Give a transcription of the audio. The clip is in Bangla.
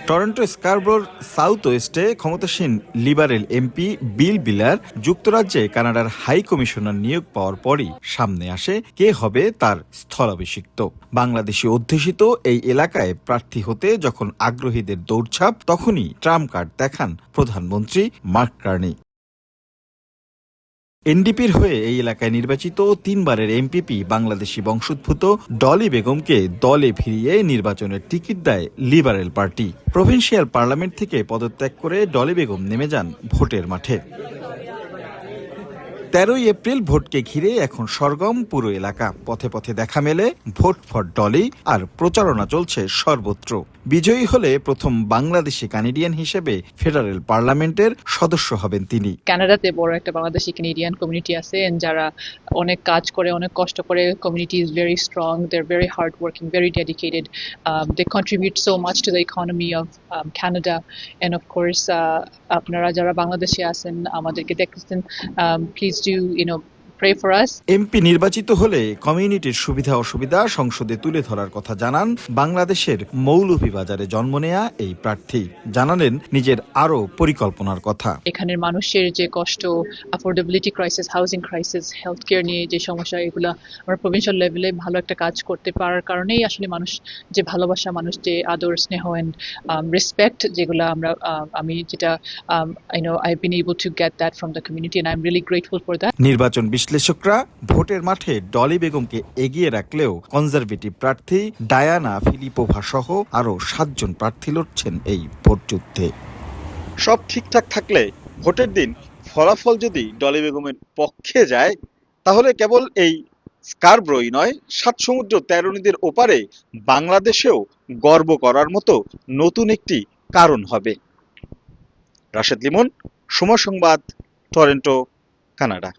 টরন্টো স্কারবোর সাউথ ওয়েস্টে ক্ষমতাসীন লিবারেল এমপি বিল বিলার যুক্তরাজ্যে কানাডার হাই কমিশনার নিয়োগ পাওয়ার পরই সামনে আসে কে হবে তার স্থলাভিষিক্ত। বাংলাদেশি অধ্যুষিত এই এলাকায় প্রার্থী হতে যখন আগ্রহীদের দৌড়ঝাঁপ, তখনই ট্রাম্প কার্ড দেখান প্রধানমন্ত্রী মার্ক কার্নি। এনডিপির হয়ে এই এলাকায় নির্বাচিত 3 বারের এমপিপি বাংলাদেশি বংশোদ্ভূত ডলি বেগমকে দলে ফিরিয়ে নির্বাচনের টিকিট দেয় লিবারেল পার্টি। প্রভিন্সিয়াল পার্লামেন্ট থেকে পদত্যাগ করে ডলি বেগম নেমে যান ভোটের মাঠে। 13 এপ্রিল ভোটকে ঘিরে এখন সরগম পুরো এলাকা। পথে পথে দেখা মেলে ভোট ফর ডলি, আর প্রচারণা চলছে সর্বত্র। বিজয়ী হলে প্রথম বাংলাদেশি কানাডিয়ান হিসেবে ফেডারেল পার্লামেন্টের সদস্য হবেন তিনি। কানাডাতে বড় একটা বাংলাদেশি কানাডিয়ান কমিউনিটি আছে, যারা অনেক কাজ করে, অনেক কষ্ট করে। Community is very strong, they are very hard working, very dedicated, they contribute so much to the economy of Canada. End of course আপনারা যারা বাংলাদেশে আছেন, আমাদেরকে দেখতেছেন, please do pray for us. MP নির্বাচিত হলে কমিউনিটির সুবিধা অসুবিধা সংসদে তুলে ধরার কথা জানান বাংলাদেশের মৌলভীবাজারে জন্ম নেয়া এই প্রার্থী। জানালেন নিজের আরো পরিকল্পনার কথা। এখানের মানুষের যে কষ্ট, affordability crisis, housing crisis, health care নিয়ে যে সমস্যা, এগুলা আমরা প্রভিন্সিয়াল লেভেলে ভালো একটা কাজ করতে পারার কারণেই আসলে মানুষ যে ভালোবাসা, মানুষ যে আদর, স্নেহ এন্ড রেসপেক্ট, যেগুলো আমি যেটা I've been able to get that from the community and I'm really grateful for that. নির্বাচন বিশ্লেষকরা ভোটের মাঠে ডলি বেগমকে এগিয়ে রাখলেও কনজারভেটিভ প্রার্থী ডায়ানা ফিলিপোভা সহ আরো 7 জন প্রার্থী লড়ছেন এই ভোটযুদ্ধে। সব ঠিকঠাক থাকলে ভোটের দিন ফলাফল যদি ডলি বেগমের পক্ষে যায়, তাহলে কেবল এই স্কারব্রোই নয়, 7 সমুদ্র 13 নদীর ওপারে বাংলাদেশেও গর্ব করার মতো নতুন একটি কারণ হবে। রাশেদ লিমন, সময় সংবাদ, টরন্টো, কানাডা।